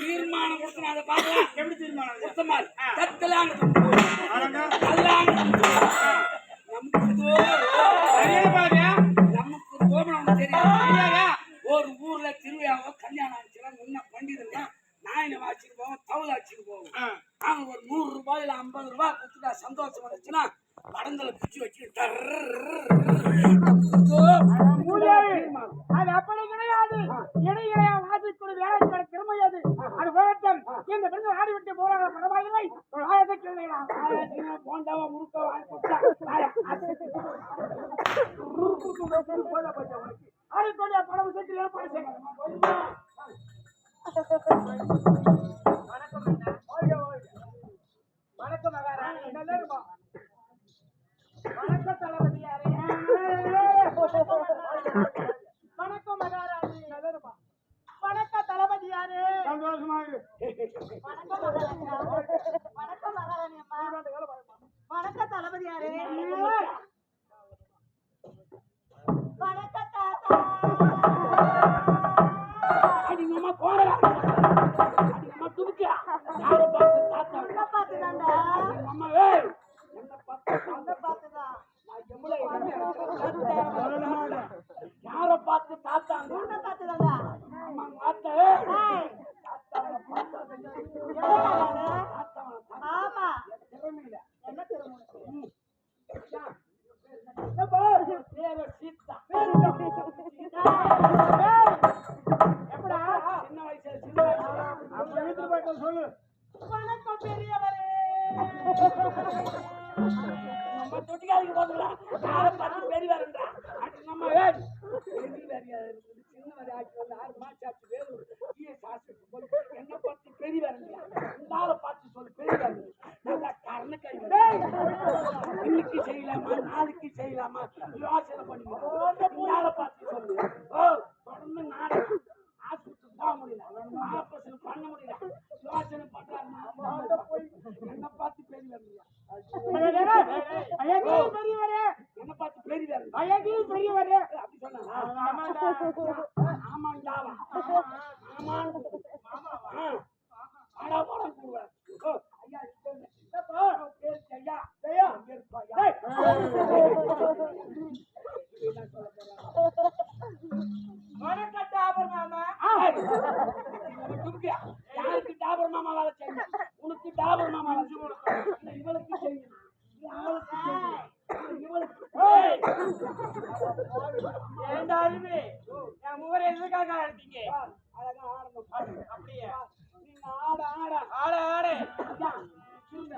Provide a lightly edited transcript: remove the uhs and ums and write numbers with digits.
தீர்மானம் கொடுத்து அதை பார்க்கலாம். எப்படி தீர்மானம்? சுத்தமாரி தத்தலாங்க நமக்கு கோபம் தெரியும். ஒரு ஊர்ல திருவிழாவோ கல்யாணம் ஆச்சுன்னா முன்ன பண்டிதங்க நாயினை வாச்சிட்டு போவோம், தவுல அடிச்சுட்டு போவோம். அவங்க ஒரு 100 ரூபாய் இல்ல 50 ரூபாய் கொடுத்துட்டா சந்தோஷம் வந்துச்சுன்னா படங்களை பிடிச்சி வச்சுட்டு அது அப்படி கிடையாது. இடையிலே வாசிக்கூடிய வேலை திறமை அது. அது உலகம் இந்த பிறகு ஆடிவிட்டு போறாங்க. பரவாயில்லை, போண்டாவா முறுக்க ஆடிக்கொண்டு பல விஷயத்தில் ஏற்பாடு செய்யணும். வணக்கம் மகாராணி. வணக்கம் தளபதியாரே. வணக்கம் மகாராணி. வணக்கம் தளபதியாரே. சந்தோஷமா இரு. வணக்கம் மகாராணி. வணக்கம் மகாராணி அம்மா. வணக்கம் தளபதியாரே. வணக்கம் தாத்தா. அடிங்கம்மா போறா. அடிங்கம்மா துடுக்கியா. யாரோ பார்த்து தாத்தா. என்ன பார்த்து தாண்டா? அம்மா ஏய் என்ன பார்த்து அந்த பார்த்து தான். நான் எவ்வளவு யாரோ பார்த்து தாத்தா. என்ன பார்த்து தாண்டா? அம்மா மாத்தா ஏய் தாத்தாவை பார்த்தா ஆமா திறமையில என்ன திறமை? பேரு சீதா. எப்படா சின்ன வயசுல சொல்லு. வணக்கம் பெரியவரே. நம்ம தொட்டிக்காரிக்கு போதுங்களா யாரை பார்த்து பெரியவரா. நம்ம பெரியவரியா இருக்குது. சின்ன வரை ஆட்சி வந்து 6 மாசம் ஆச்சு. வேலூர் என்ன பார்த்து பெரியவரா. இந்த ஆளை பார்த்து சொல்லு பெரியவர். நல்லா கரண கை இன்னைக்கு செய்யலாமா நாளைக்கு செய்யலாமா யோசனை பண்ணி ஆளை பார்த்து சொல்லு. தொடர்ந்து நாடகம் ஆஸ்பத்திரி போக முடியல, ஆபரேஷன் பண்ண முடியல, யோசனை பண்றாரு. என்ன பார்த்து பெரியவர். என்ன பார்த்து பெரியவர். அப்படி சொன்னா ஆமாண்டாவா ஆடா போட கூடுவார். ஐயா ஐயா வணக்கம் டாபர் மாமா. யாருக்கு டாபர் மாமா வேலை செய்யணும்? உனக்கு டாபர் மாமா இவளுக்கு செய்யணும். ஏண்டாலுமே என் மூவரை எதுக்காக அழைத்தீங்க? அழகா ஆடணும். அப்படியே நீங்க ஆட ஆட ஆட ஆட நீங்க